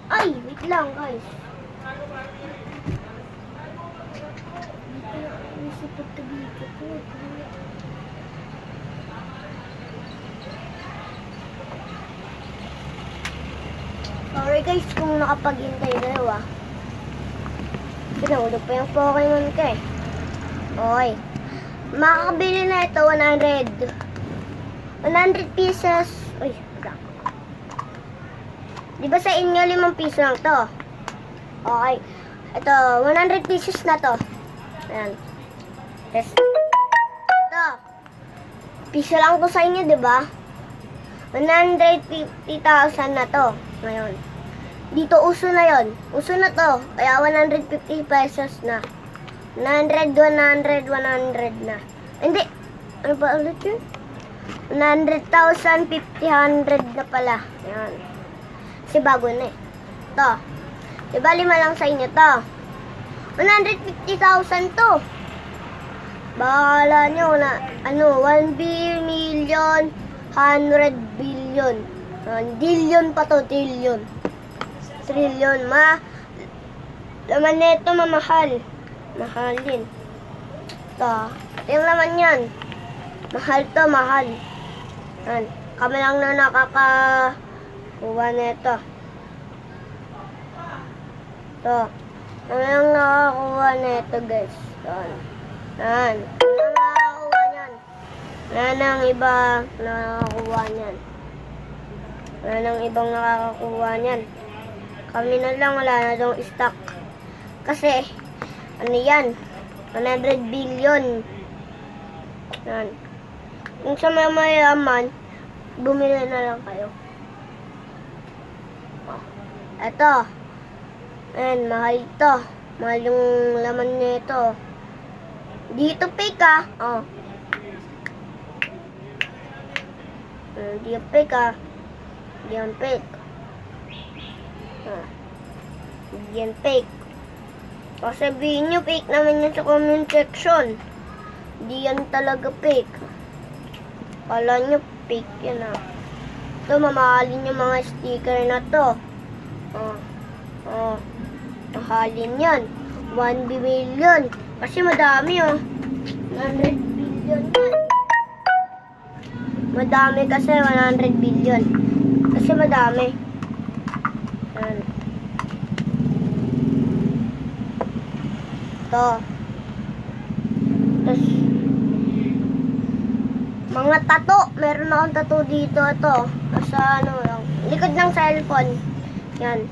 Ay, wait lang guys. Sorry guys kung nakapaghintay kayo ah. Pinahulog pa yung Pokemon ko eh. Okay. Makakabili na ito 100 pieces. Uy, wala. Di ba sa inyo 5 piso lang to? Okay. Ito, 100 pieces na to. Ayan. Yes. Ito. Piso lang to sa inyo, di ba? 150,000 na to. Ngayon. Dito uso na yon. Uso na to. Kaya 150 pesos na. 100 na. Hindi. Ano ba ulit yun? 100,000, 50, 100 na pala. Ayan. Kasi bago na eh. Ito. Diba 5 lang sa inyo to? 150,000 to. Bahala nyo na, 1 billion, 100 billion. 1 billion pa to, trillion. Trillion, laman nito mamahal. Mahalin. Ito. Ito yung laman yan. Mahal to, mahal. Yan. Kami lang na nakakakuha nito. Ito. Kami lang nakakakuha nito, guys. Yan. Yan. Kami lang nakakakuha yan. Yan ang iba nakakakuha yan. Yan ang ibang nakakakuha yan. Kami na lang, wala na dong stock. Kasi, ano yan? 100 billion. Yan. Kung sa mga mayaman, bumili na lang kayo. Oh. Ito. Ayan, mahal ito. Mahal yung laman nito. Dito fake ah. Oh. Hindi yung fake ah. Hindi yung fake. Hindi yan fake. O sabihin nyo, fake naman yan sa comment section. Hindi yan talaga fake. Kala nyo, fake yan ah. Ito, mamahalin yung mga sticker na to. Mahalin yan. 1 billion. Kasi madami oh. 100 billion yan. Madami kasi 100 billion. Kasi madami. Yan. Ito. Tapos, mga tato. Meron akong tato dito. Ito. Sa likod ng cellphone. Yan.